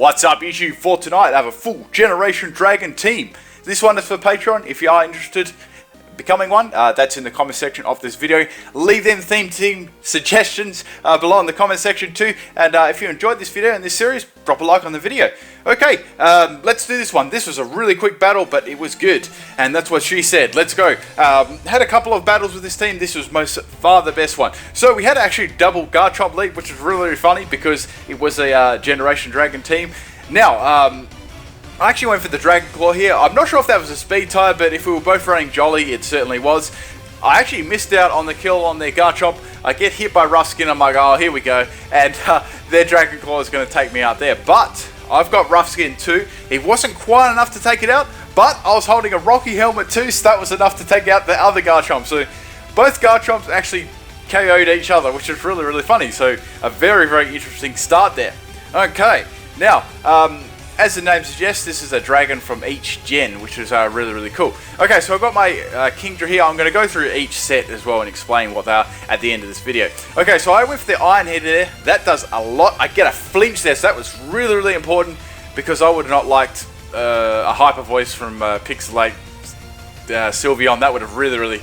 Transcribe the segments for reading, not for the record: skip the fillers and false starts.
What's up YouTube? For tonight I have a full Generation Dragon team. This one is for Patreon. If you are interested in becoming one, that's in the comment section of this video. Leave them team suggestions below in the comment section too. And if you enjoyed this video and this series, drop a like on the video. Okay, let's do this one. This was a really quick battle, but it was good. And that's what she said. Let's go. Had a couple of battles with this team. This was most far the best one. So we had actually double Garchomp lead, which was really funny because it was a Generation Dragon team. Now, I actually went for the Dragon Claw here. I'm not sure if that was a speed type, but if we were both running Jolly, it certainly was. I actually missed out on the kill on their Garchomp. I get hit by Rough Skin. I'm like, oh, here we go. And their Dragon Claw is going to take me out there. But I've got Rough Skin too. It wasn't quite enough to take it out, but I was holding a Rocky Helmet too, so that was enough to take out the other Garchomp. So both Garchomps actually KO'd each other, which is really, really funny. So a very, very interesting start there. Okay, now, as the name suggests, this is a dragon from each gen, which is really, really cool. Okay, so I've got my Kingdra here. I'm going to go through each set as well and explain what they are at the end of this video. Okay, so I went for the Iron Head there. That does a lot. I get a flinch there, so that was really, really important because I would have not liked a Hyper Voice from Pixelate Sylveon. That would have really, really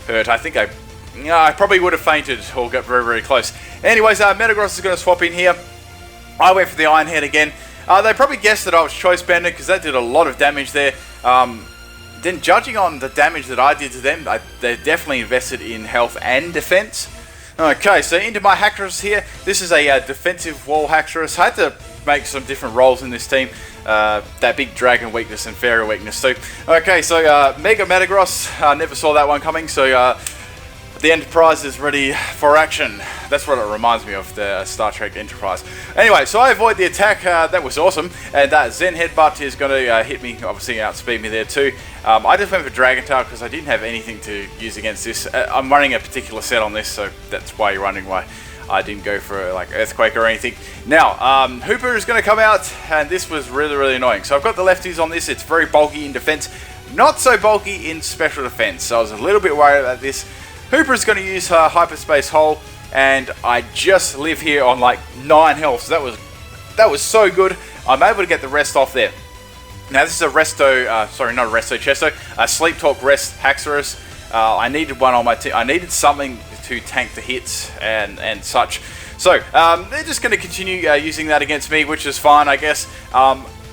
hurt. I think I probably would have fainted or got very, very close. Anyways, Metagross is going to swap in here. I went for the Iron Head again. They probably guessed that I was Choice Banded because that did a lot of damage there. Then judging on the damage that I did to them, they definitely invested in health and defense. Okay, so into my Haxorus here. This is a defensive wall Haxorus. I had to make some different roles in this team. That big dragon weakness and fairy weakness too. Okay, so Mega Metagross. I never saw that one coming, so the Enterprise is ready for action. That's what it reminds me of, the Star Trek Enterprise. Anyway, so I avoid the attack. That was awesome. And that Zen Headbutt is going to hit me, obviously outspeed me there too. I just went for Dragon Tail because I didn't have anything to use against this. I'm running a particular set on this, so that's why you're wondering why I didn't go for like Earthquake or anything. Now, Hooper is going to come out, and this was really, really annoying. So I've got the lefties on this. It's very bulky in defense, not so bulky in special defense. So I was a little bit worried about this. Hooper is going to use her Hyperspace Hole, and I just live here on like 9 health. So that was so good. I'm able to get the rest off there. Now this is a Resto, sorry, not a Resto Chesto, a Sleep Talk Rest Haxorus. I needed one on my team. I needed something to tank the hits and such. So they're just going to continue using that against me, which is fine, I guess.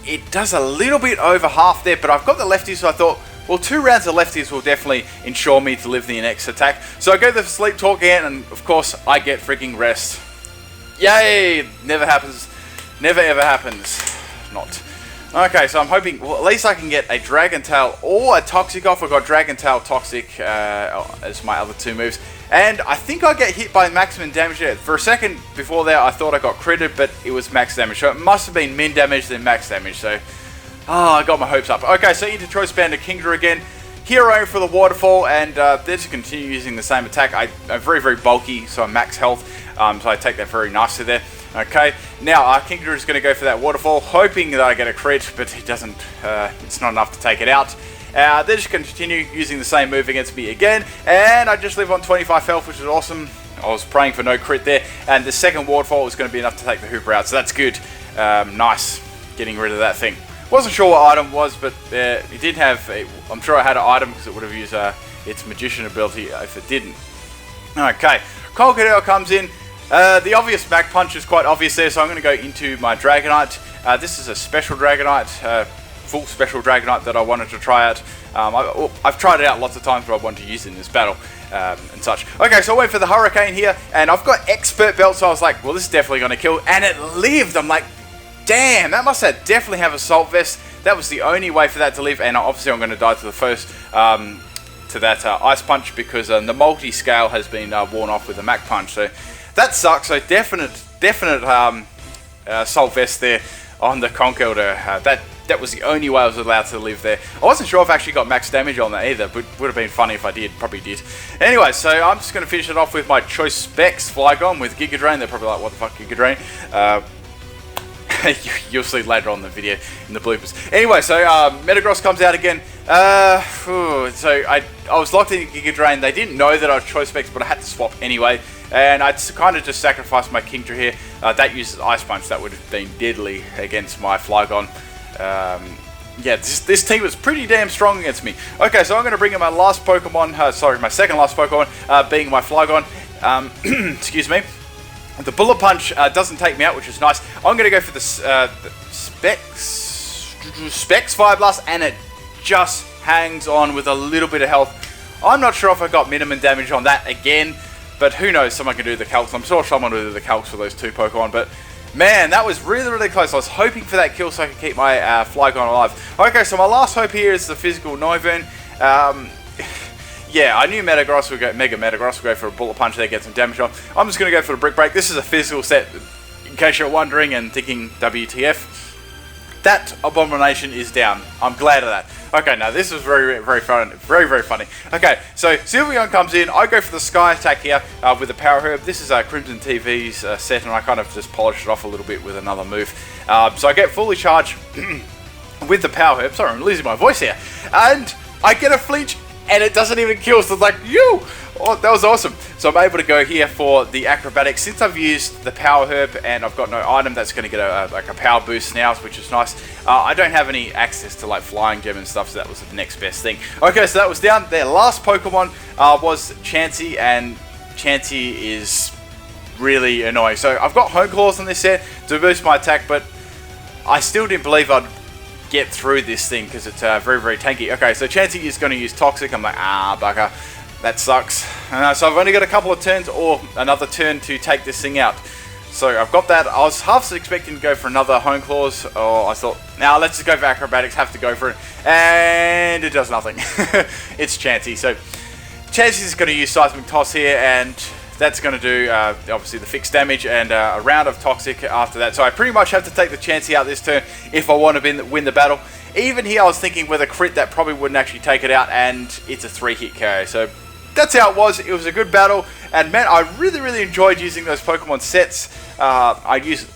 It does a little bit over half there, but I've got the lefties, so I thought, well, 2 rounds of lefties will definitely ensure me to live the next attack. So I go the Sleep Talk again, and of course, I get freaking rest. Yay! Never happens. Never ever happens. Not. Okay, so I'm hoping, well, at least I can get a Dragon Tail or a Toxic off. I've got Dragon Tail, Toxic as my other 2 moves. And I think I get hit by maximum damage there. For a second before there, I thought I got critted, but it was max damage. So it must have been min damage then max damage. So I got my hopes up. Okay, so into Choice Banded Kingdra again. Hero for the Waterfall, and they just continue using the same attack. I'm very, very bulky, so I'm max health. So I take that very nicely there. Okay, now Kingdra is going to go for that Waterfall, hoping that I get a crit, but it doesn't. It's not enough to take it out. They're just going to continue using the same move against me again, and I just live on 25 health, which is awesome. I was praying for no crit there, and the second Waterfall is going to be enough to take the Hooper out, so that's good. Nice, getting rid of that thing. Wasn't sure what item was, but it did have, I'm sure I had an item because it would have used its Magician ability if it didn't. Okay, Crocodile comes in. The obvious Mach Punch is quite obvious there, so I'm going to go into my Dragonite. This is a special Dragonite, full special Dragonite that I wanted to try out. I've tried it out lots of times, but I wanted to use it in this battle and such. Okay, so I went for the Hurricane here, and I've got Expert Belt, so I was like, well, this is definitely going to kill, and it lived. I'm like, damn, that must have definitely have Assault Vest. That was the only way for that to live, and obviously I'm going to die to the first, to that Ice Punch, because the multi-scale has been worn off with the Mach Punch, so that sucks. So definite Assault Vest there on the Conkeldurr. That was the only way I was allowed to live there. I wasn't sure if I actually got max damage on that either, but would have been funny if I did. Probably did. Anyway, so I'm just going to finish it off with my Choice Specs Flygon with Giga Drain. They're probably like, what the fuck, Giga Drain? You'll see later on in the video in the bloopers. Anyway, so Metagross comes out again. So I was locked in Giga Drain. They didn't know that I was Choice Specs, but I had to swap anyway. And I kind of just sacrificed my Kingdra here. That uses Ice Punch. That would have been deadly against my Flygon. Yeah, this team was pretty damn strong against me. Okay, so I'm going to bring in my last Pokemon. Sorry, my second last Pokemon, being my Flygon. Excuse me. The Bullet Punch doesn't take me out, which is nice. I'm going to go for the Specs Fire Blast, and it just hangs on with a little bit of health. I'm not sure if I got minimum damage on that again, but who knows, someone can do the calcs. I'm sure someone will do the calcs for those two Pokemon, but man, that was really, really close. I was hoping for that kill so I could keep my Flygon alive. Okay, so my last hope here is the physical Noivern. Yeah, I knew Mega Metagross would go for a Bullet Punch there, get some damage on. I'm just going to go for the Brick Break. This is a physical set, in case you're wondering and thinking WTF. That Abomination is down. I'm glad of that. Okay, now this is very, very fun. Very, very funny. Okay, so Sylveon comes in. I go for the Sky Attack here with the Power Herb. This is Crimson TV's set, and I kind of just polished it off a little bit with another move. So I get fully charged with the Power Herb. Sorry, I'm losing my voice here. And I get a flinch, and it doesn't even kill. So it's like, you! Oh, that was awesome. So I'm able to go here for the Acrobatics. Since I've used the Power Herb and I've got no item, that's going to get like a power boost now, which is nice. I don't have any access to like Flying Gem and stuff, so that was the next best thing. Okay, so that was down. Their last Pokemon was Chansey, and Chansey is really annoying. So I've got Hone Claws on this set to boost my attack, but I still didn't believe I'd get through this thing because it's very, very tanky. Okay, so Chansey is going to use Toxic. I'm like, bugger. That sucks. So I've only got a couple of turns or another turn to take this thing out. So I've got that. I was half expecting to go for another Hone Claws. Or I thought, now let's just go for Acrobatics, have to go for it. And it does nothing. It's Chansey. So Chansey is going to use Seismic Toss here, and that's going to do obviously the fixed damage and a round of Toxic after that. So I pretty much have to take the Chansey out this turn if I want to win the battle. Even here I was thinking with a crit that probably wouldn't actually take it out, and it's a 3-hit KO. So that's how it was. It was a good battle, and man, I really, really enjoyed using those Pokemon sets. I used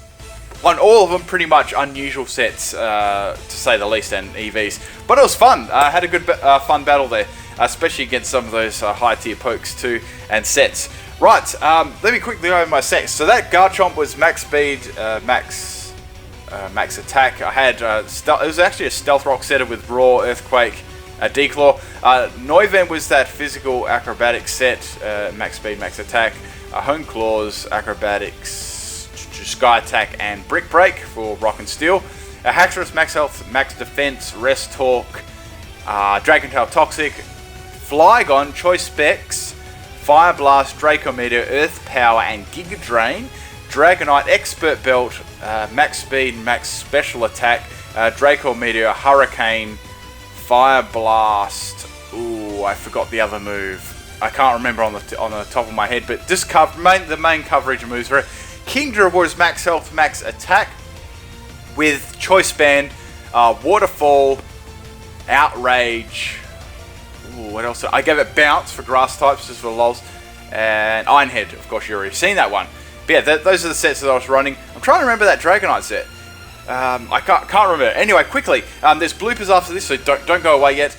on all of them pretty much unusual sets, to say the least, and EVs. But it was fun. I had a good, fun battle there, especially against some of those high-tier pokes too, and sets. Right, let me quickly go over my sets. So that Garchomp was max speed, max attack. I had, it was actually a Stealth Rock setter with Raw, Earthquake, a Declaw. Noivern was that physical acrobatic set, max speed, max attack, Hone Claws, acrobatics, Sky Attack, and Brick Break for Rock and Steel. Haxorus, max health, max defense, Rest Talk, Dragon Tail, Toxic, Flygon, Choice Specs, Fire Blast, Draco Meteor, Earth Power, and Giga Drain. Dragonite, Expert Belt, max speed, max special attack, Draco Meteor, Hurricane, Fire Blast. Ooh, I forgot the other move. I can't remember on the top of my head, but this the main coverage moves for it. Kingdra was max health, max attack with Choice Band, Waterfall, Outrage. Ooh, what else? I gave it Bounce for grass types, just for lols, and Ironhead. Of course, you've already seen that one. But yeah, those are the sets that I was running. I'm trying to remember that Dragonite set. I can't remember. Anyway, quickly, there's bloopers after this, so don't go away yet.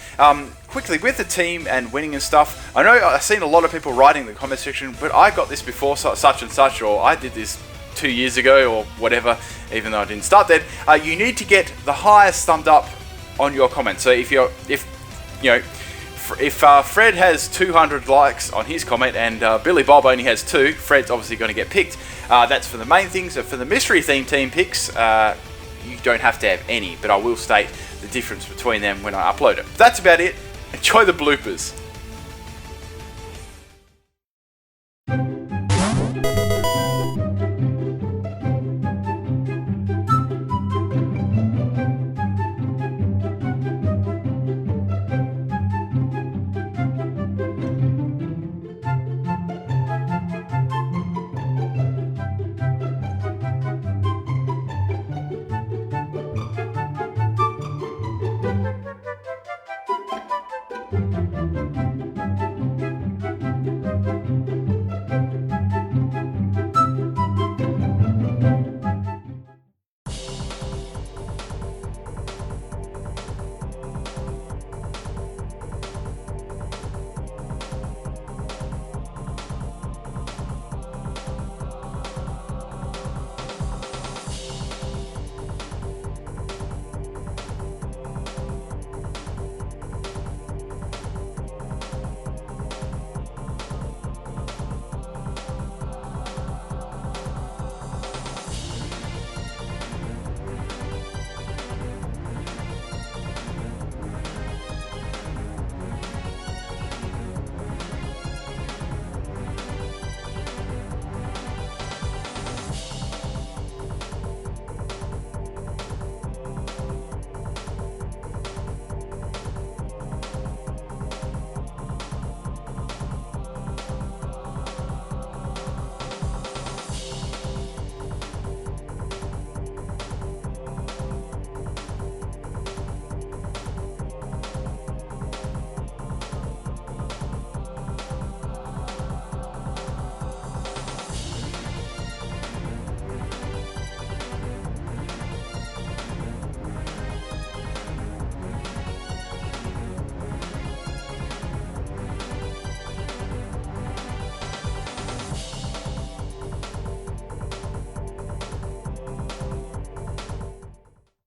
Quickly, with the team and winning and stuff, I know I've seen a lot of people writing in the comment section, but I got this before such and such, or I did this 2 years ago, or whatever, even though I didn't start then. You need to get the highest thumbs up on your comment. So if Fred has 200 likes on his comment and Billy Bob only has 2, Fred's obviously going to get picked. That's for the main things. So for the mystery theme team picks, you don't have to have any, but I will state the difference between them when I upload it. That's about it. Enjoy the bloopers.